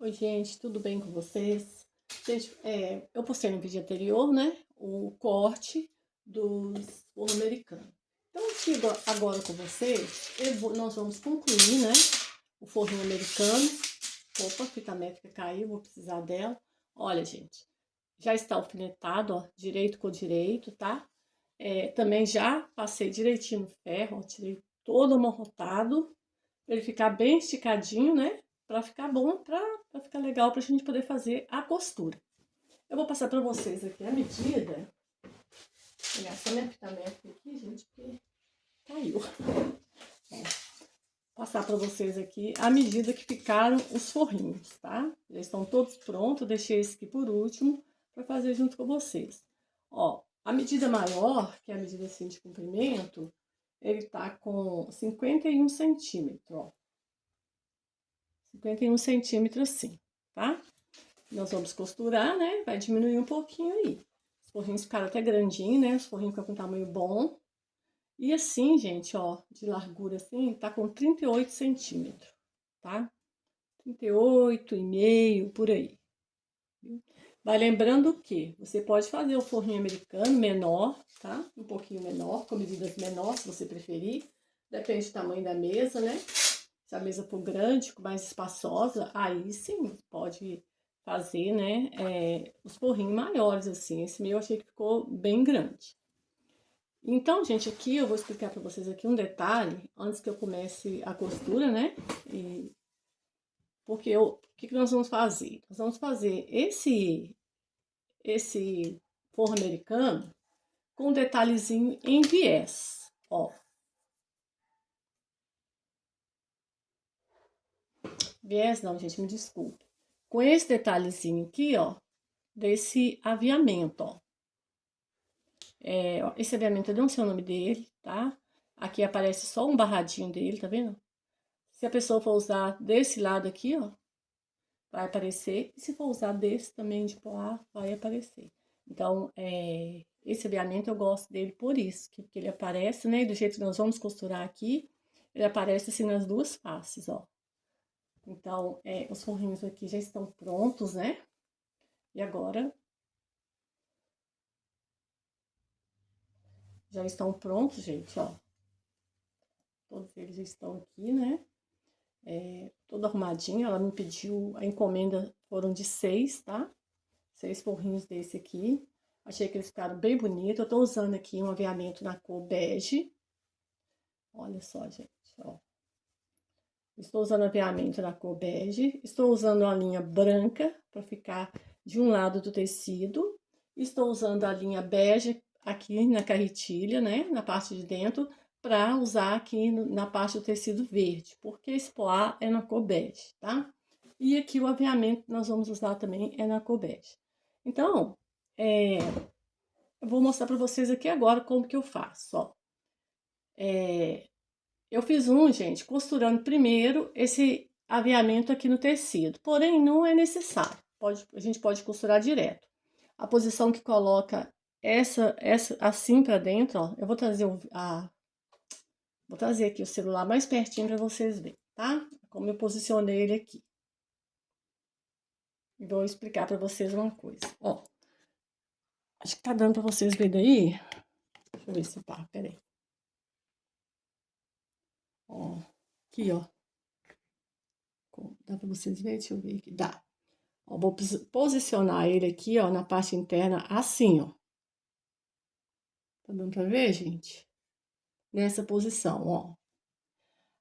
Oi, gente, tudo bem com vocês? Gente, eu postei no vídeo anterior, né, o corte dos forro americano. Então, aqui agora com vocês, nós vamos concluir, né, o forrinho americano. Opa, fita métrica caiu, vou precisar dela. Olha, gente, já está alfinetado, ó, direito com direito, tá? Também já passei direitinho no ferro, ó, tirei todo amarrotado, pra ele ficar bem esticadinho, né? Pra ficar bom, pra ficar legal pra gente poder fazer a costura. Eu vou passar pra vocês aqui a medida. Vou pegar só minha fita métrica aqui, gente, porque caiu. Passar pra vocês aqui a medida que ficaram os forrinhos, tá? Já estão todos prontos, deixei esse aqui por último pra fazer junto com vocês. Ó, a medida maior, que é a medida assim de comprimento, ele tá com 51 centímetros, ó. 51 centímetros assim, tá? Nós vamos costurar, né? Vai diminuir um pouquinho aí. Os forrinhos ficaram até grandinhos, né? Os forrinhos ficam com tamanho bom. E assim, gente, ó, de largura assim, tá com 38 centímetros, tá? 38,5 por aí. Vai lembrando que você pode fazer o forrinho americano menor, tá? Um pouquinho menor, com medidas menores, se você preferir. Depende do tamanho da mesa, né? Se a mesa for grande, mais espaçosa, aí sim, pode fazer, né, os forrinhos maiores, assim. Esse meu eu achei que ficou bem grande. Então, gente, aqui eu vou explicar pra vocês aqui um detalhe, antes que eu comece a costura, né? Porque o que nós vamos fazer? Nós vamos fazer esse forro americano com um detalhezinho em viés, ó. Viés não, gente, me desculpe. Com esse detalhezinho aqui, ó, desse aviamento, ó. Esse aviamento eu não sei o nome dele, tá? Aqui aparece só um barradinho dele, tá vendo? Se a pessoa for usar desse lado aqui, ó, vai aparecer. E se for usar desse também de poá, vai aparecer. Então, esse aviamento eu gosto dele por isso, porque ele aparece, né? Do jeito que nós vamos costurar aqui, ele aparece assim nas duas faces, ó. Então, os forrinhos aqui já estão prontos, né? E agora já estão prontos, gente, ó. Todos eles estão aqui, né? Todo arrumadinho. Ela me pediu, a encomenda foram de 6, tá? 6 forrinhos desse aqui. Achei que eles ficaram bem bonitos. Eu tô usando aqui um aviamento na cor bege. Olha só, gente, ó. Estou usando aviamento na cor bege. Estou usando a linha branca para ficar de um lado do tecido. Estou usando a linha bege aqui na carretilha, né? Na parte de dentro, para usar aqui na parte do tecido verde, porque esse poá é na cor bege, tá? E aqui o aviamento que nós vamos usar também é na cor bege. Então, eu vou mostrar para vocês aqui agora como que eu faço, ó. Eu fiz gente, costurando primeiro esse aviamento aqui no tecido, porém não é necessário, a gente pode costurar direto. A posição que coloca essa assim para dentro, ó, eu vou trazer vou trazer aqui o celular mais pertinho para vocês verem, tá? Como eu posicionei ele aqui. E vou explicar para vocês uma coisa, ó. Acho que tá dando para vocês verem daí. Deixa eu ver se tá, peraí. Ó, aqui, ó. Dá pra vocês verem? Deixa eu ver aqui. Dá. Ó, vou posicionar ele aqui, ó, na parte interna, assim, ó. Tá dando pra ver, gente? Nessa posição, ó.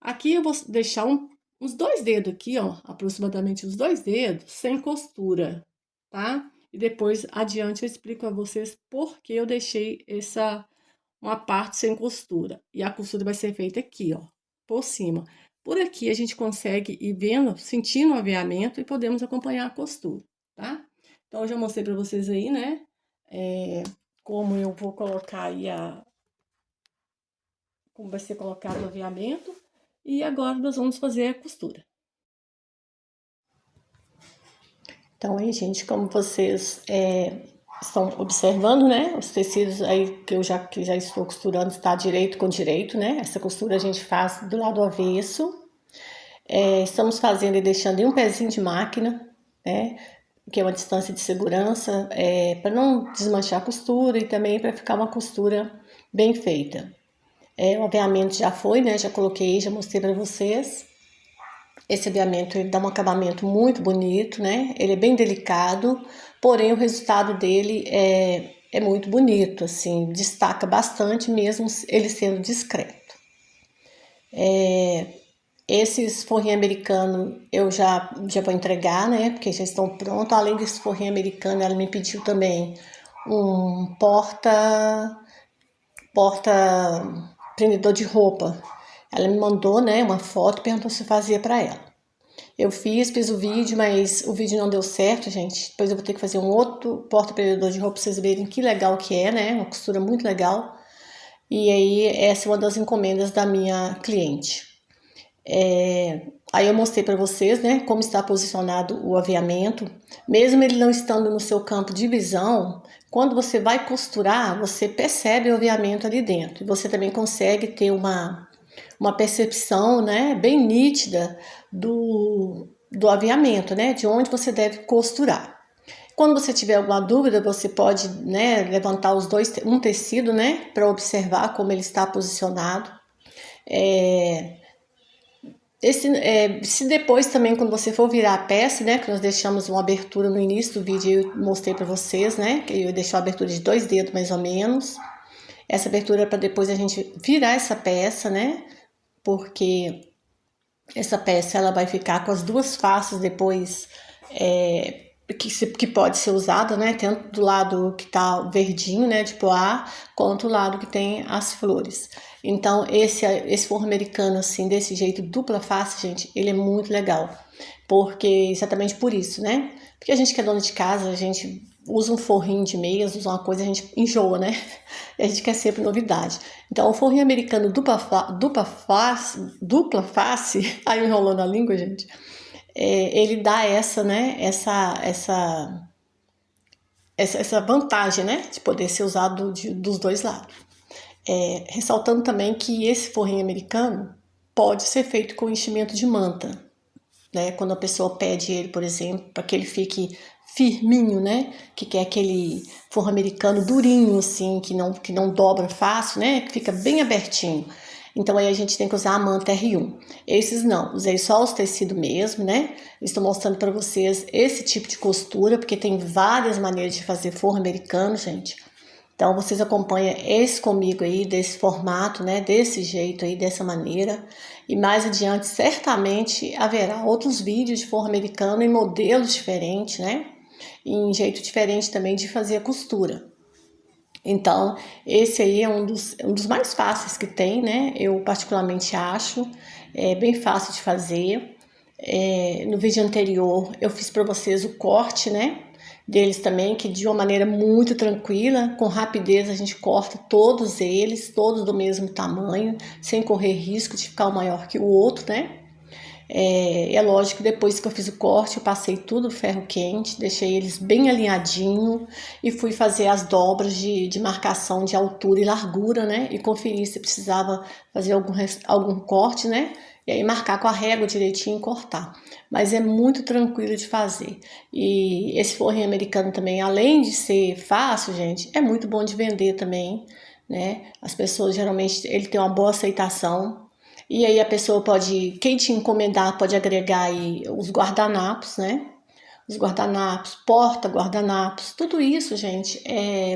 Aqui eu vou deixar uns 2 dedos aqui, ó, aproximadamente os 2 dedos, sem costura, tá? E depois, adiante, eu explico a vocês por que eu deixei uma parte sem costura. E a costura vai ser feita aqui, ó, por cima. Por aqui a gente consegue ir vendo, sentindo o aviamento e podemos acompanhar a costura, tá? Então, eu já mostrei pra vocês aí, né? Como eu vou colocar aí como vai ser colocado o aviamento. E agora nós vamos fazer a costura. Então, aí, gente, como vocês estão observando, né? Os tecidos aí que que já estou costurando está direito com direito, né? Essa costura a gente faz do lado avesso. Estamos fazendo e deixando em um pezinho de máquina, né? Que é uma distância de segurança, para não desmanchar a costura e também para ficar uma costura bem feita. O aviamento já foi, né? Já coloquei, já mostrei para vocês. Esse aviamento ele dá um acabamento muito bonito, né? Ele é bem delicado, porém o resultado dele é muito bonito, assim, destaca bastante mesmo ele sendo discreto. Esses forrinhos americanos eu já vou entregar, né? Porque já estão prontos. Além desse forrinho americano, ela me pediu também um porta prendedor de roupa. Ela me mandou, né, uma foto, perguntou se eu fazia para ela. Eu fiz o vídeo, mas o vídeo não deu certo, gente. Depois eu vou ter que fazer um outro porta prendedor de roupa pra vocês verem que legal que é, né? Uma costura muito legal. E aí, essa é uma das encomendas da minha cliente. Aí eu mostrei para vocês, né, como está posicionado o aviamento. Mesmo ele não estando no seu campo de visão, quando você vai costurar, você percebe o aviamento ali dentro. E você também consegue ter uma percepção, né, bem nítida do aviamento, né, de onde você deve costurar. Quando você tiver alguma dúvida, você pode, né, levantar um tecido, né, para observar como ele está posicionado. Se depois também, quando você for virar a peça, né, que nós deixamos uma abertura no início do vídeo, eu mostrei para vocês, né, que eu deixei uma abertura de 2 dedos mais ou menos. Essa abertura é para depois a gente virar essa peça, né, porque essa peça ela vai ficar com as duas faces depois que pode ser usada, né? Tanto do lado que tá verdinho, né, de poá, quanto do lado que tem as flores. Então esse forro americano assim desse jeito dupla face, gente, ele é muito legal, porque exatamente por isso, né? Porque a gente que é dona de casa, a gente usa um forrinho de meias, usa uma coisa, a gente enjoa, né? E a gente quer sempre novidade. Então, o forrinho americano dupla face, aí enrolando a língua, gente, ele dá essa, né? Essa vantagem, né? De poder ser usado dos dois lados. Ressaltando também que esse forrinho americano pode ser feito com enchimento de manta, né? Quando a pessoa pede ele, por exemplo, para que ele fique firminho, né? Que quer aquele forro americano durinho, assim, que não dobra fácil, né? Que fica bem abertinho. Então aí a gente tem que usar a manta R1. Esses não, usei só os tecidos mesmo, né? Estou mostrando para vocês esse tipo de costura, porque tem várias maneiras de fazer forro americano, gente. Então vocês acompanham esse comigo aí, desse formato, né? Desse jeito aí, dessa maneira. E mais adiante, certamente, haverá outros vídeos de forro americano em modelos diferentes, né? E em jeito diferente também de fazer a costura. Então, esse aí é um dos mais fáceis que tem, né? Eu particularmente acho, bem fácil de fazer. No vídeo anterior eu fiz para vocês o corte, né? Deles também, que de uma maneira muito tranquila, com rapidez a gente corta todos eles, todos do mesmo tamanho, sem correr risco de ficar um maior que o outro, né? É lógico que depois que eu fiz o corte, eu passei tudo ferro quente, deixei eles bem alinhadinho e fui fazer as dobras de marcação de altura e largura, né? E conferir se precisava fazer algum corte, né? E aí marcar com a régua direitinho e cortar. Mas é muito tranquilo de fazer. E esse forrinho americano também, além de ser fácil, gente, é muito bom de vender também, né? As pessoas geralmente, ele tem uma boa aceitação. E aí a pessoa pode, quem te encomendar, pode agregar aí os guardanapos, né? Os guardanapos, porta-guardanapos, tudo isso, gente,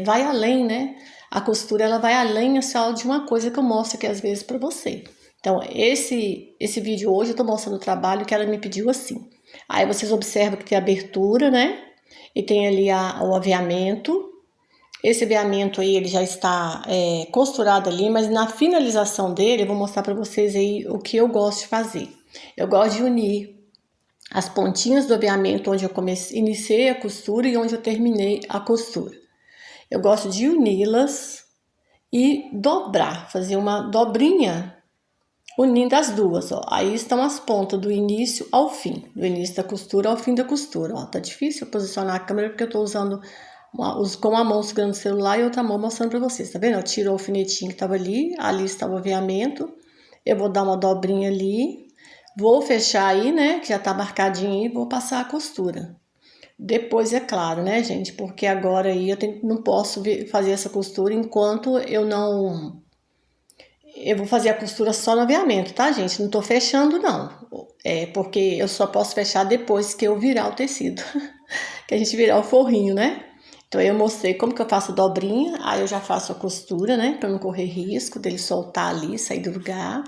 vai além, né? A costura, ela vai além só de uma coisa que eu mostro aqui às vezes para você. Então, esse vídeo hoje eu tô mostrando o trabalho que ela me pediu assim. Aí vocês observam que tem a abertura, né? E tem ali o aviamento. Esse aviamento aí, ele já está costurado ali, mas na finalização dele, eu vou mostrar para vocês aí o que eu gosto de fazer. Eu gosto de unir as pontinhas do aviamento onde eu iniciei a costura e onde eu terminei a costura. Eu gosto de uni-las e dobrar, fazer uma dobrinha unindo as duas, ó. Aí estão as pontas do início ao fim, do início da costura ao fim da costura, ó. Tá difícil posicionar a câmera porque eu tô usando com uma mão segurando o celular e outra mão mostrando para vocês, tá vendo? Eu tiro o alfinetinho que tava ali está o aviamento, eu vou dar uma dobrinha ali, Vou fechar aí, né, que já tá marcadinho aí, vou passar a costura. Depois, é claro, né, gente, porque agora aí não posso fazer essa costura enquanto eu não... Eu vou fazer a costura só no aviamento, tá, gente? Não tô fechando, não. É porque eu só posso fechar depois que eu virar o tecido. Que a gente virar o forrinho, né? Então eu mostrei como que eu faço a dobrinha, aí eu já faço a costura, né? Pra não correr risco dele soltar ali, sair do lugar.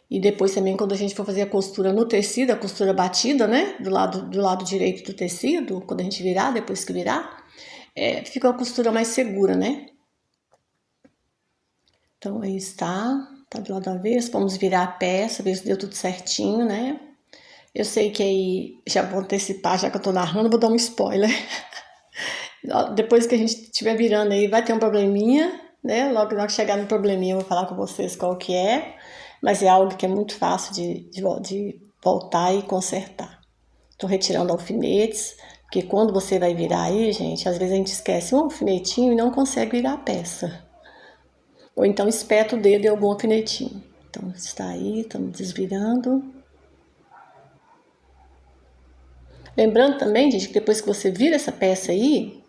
E depois também quando a gente for fazer a costura no tecido, a costura batida, né? Do lado direito do tecido, quando a gente virar, depois que virar, fica uma costura mais segura, né? Então aí está, tá do lado avesso, vamos virar a peça, ver se deu tudo certinho, né? Eu sei que aí, já vou antecipar, já que eu tô narrando, vou dar um spoiler. Depois que a gente estiver virando aí, vai ter um probleminha, né? Logo que chegar no probleminha, eu vou falar com vocês qual que é. Mas é algo que é muito fácil de voltar e consertar. Tô retirando alfinetes, porque quando você vai virar aí, gente, às vezes a gente esquece um alfinetinho e não consegue virar a peça. Ou então espeta o dedo em algum alfinetinho. Então está aí, estamos desvirando. Lembrando também, gente, que depois que você vira essa peça aí,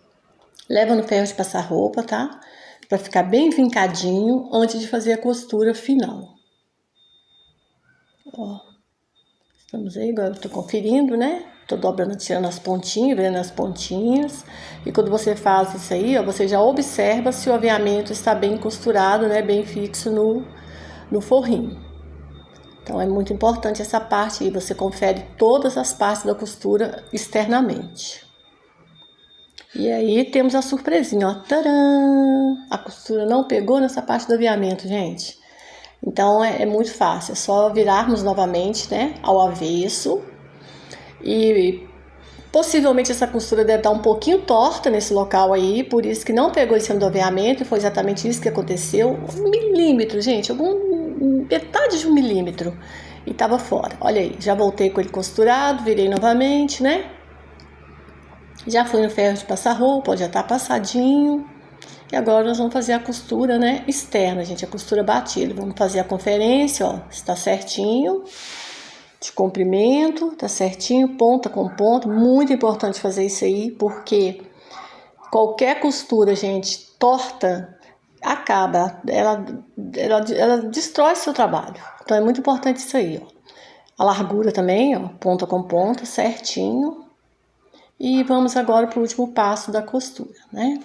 leva no ferro de passar roupa, tá? Pra ficar bem vincadinho antes de fazer a costura final. Ó, estamos aí, agora eu tô conferindo, né? Tô dobrando, tirando as pontinhas, vendo as pontinhas. E quando você faz isso aí, ó, você já observa se o aviamento está bem costurado, né? Bem fixo no forrinho. Então é muito importante essa parte aí, você confere todas as partes da costura externamente. E aí temos a surpresinha, ó, tcharam! A costura não pegou nessa parte do aviamento, gente. Então é muito fácil, é só virarmos novamente, né, ao avesso. E possivelmente essa costura deve estar um pouquinho torta nesse local aí, por isso que não pegou em cima do aviamento, e foi exatamente isso que aconteceu. 1 milímetro, gente, metade de 1 milímetro. E tava fora. Olha aí, já voltei com ele costurado, virei novamente, né? Já fui no ferro de passar roupa, já tá passadinho. E agora nós vamos fazer a costura, né, externa, gente, a costura batida. Vamos fazer a conferência, ó, está certinho. De comprimento, tá certinho, ponta com ponta. Muito importante fazer isso aí, porque qualquer costura, gente, torta, acaba, ela destrói seu trabalho. Então é muito importante isso aí, ó. A largura também, ó, ponta com ponta, certinho. E vamos agora para o último passo da costura, né?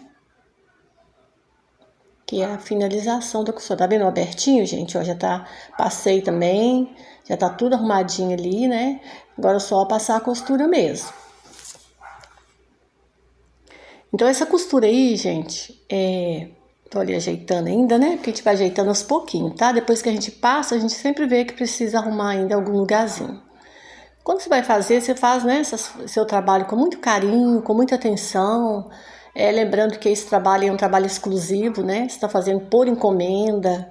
Que é a finalização da costura. Tá vendo abertinho, gente? Ó, já tá, passei também, já tá tudo arrumadinho ali, né? Agora é só passar a costura mesmo. Então essa costura aí, gente, tô ali ajeitando ainda, né? Porque a gente vai ajeitando aos pouquinhos, tá? Depois que a gente passa, a gente sempre vê que precisa arrumar ainda algum lugarzinho. Quando você vai fazer, você faz, né, seu trabalho com muito carinho, com muita atenção. Lembrando que esse trabalho é um trabalho exclusivo, né? Você está fazendo por encomenda.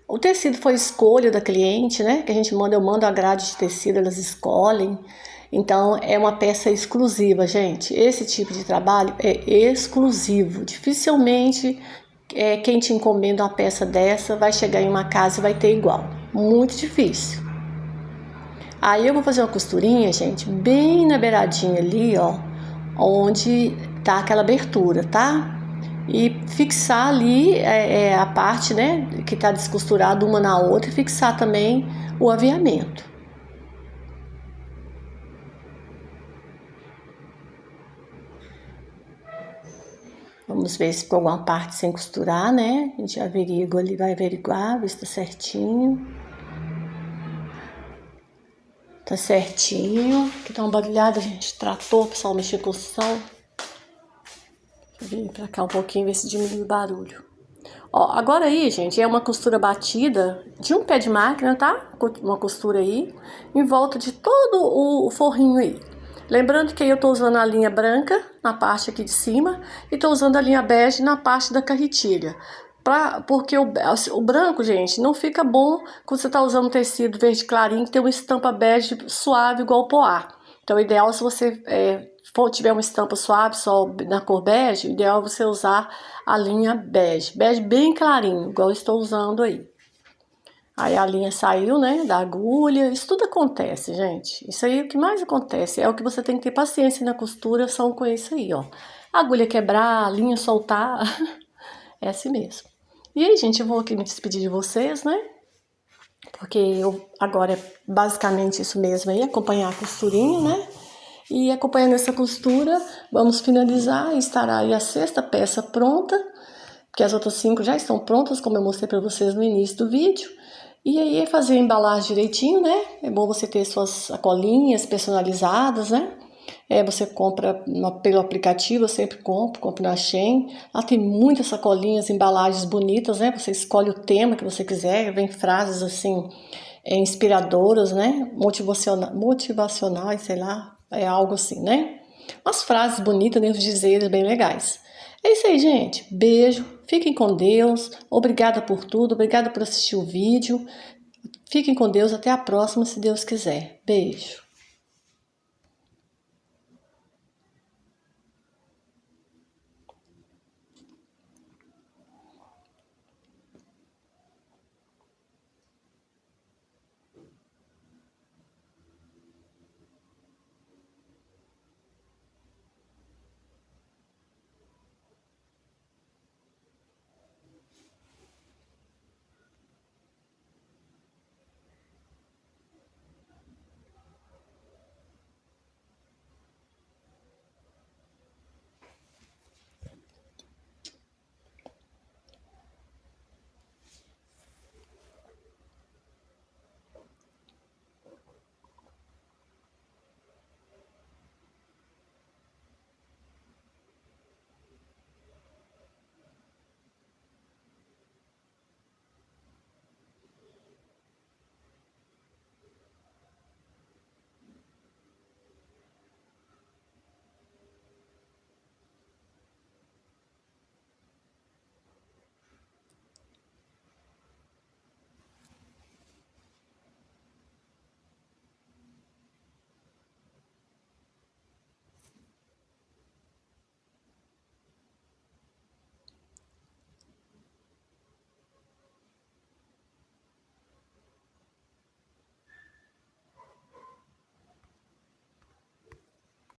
O tecido foi escolha da cliente, né? Que a gente manda, eu mando a grade de tecido, elas escolhem. Então é uma peça exclusiva, gente. Esse tipo de trabalho é exclusivo. Dificilmente quem te encomenda uma peça dessa vai chegar em uma casa e vai ter igual. Muito difícil. Aí eu vou fazer uma costurinha, gente, bem na beiradinha ali, ó, onde tá aquela abertura, tá? E fixar ali a parte, né, que tá descosturada uma na outra e fixar também o aviamento. Vamos ver se ficou alguma parte sem costurar, né? A gente averigua ali, vai averiguar, ver se tá certinho. Tá certinho. Aqui tá uma barulhada, a gente tratou, o pessoal mexeu com o som. Deixa eu vir pra cá um pouquinho, ver se diminui o barulho. Ó, agora aí, gente, é uma costura batida de um pé de máquina, tá? Uma costura aí, em volta de todo o forrinho aí. Lembrando que aí eu tô usando a linha branca na parte aqui de cima e tô usando a linha bege na parte da carretilha. Porque o branco, gente, não fica bom quando você tá usando um tecido verde clarinho que tem uma estampa bege suave igual o poá. Então, o ideal se você tiver uma estampa suave só na cor bege, o ideal é você usar a linha bege. Bege bem clarinho, igual eu estou usando aí. Aí a linha saiu, né, da agulha. Isso tudo acontece, gente. Isso aí, o que mais acontece é o que você tem que ter paciência na costura, são com isso aí, ó. A agulha quebrar, a linha soltar, é assim mesmo. E aí, gente, eu vou aqui me despedir de vocês, né? Porque eu agora é basicamente isso mesmo aí, acompanhar a costurinha, né? E acompanhando essa costura, vamos finalizar e estará aí a 6ª peça pronta, porque as outras 5 já estão prontas, como eu mostrei para vocês no início do vídeo. E aí é fazer a embalagem direitinho, né? É bom você ter suas sacolinhas personalizadas, né? Você compra pelo aplicativo, eu sempre compro na Shein. Lá tem muitas sacolinhas, embalagens bonitas, né? Você escolhe o tema que você quiser, vem frases assim, inspiradoras, né? Motivacionais, sei lá, é algo assim, né? Umas frases bonitas, né? Os dizeres bem legais. É isso aí, gente. Beijo, fiquem com Deus. Obrigada por tudo, obrigada por assistir o vídeo. Fiquem com Deus, até a próxima, se Deus quiser. Beijo.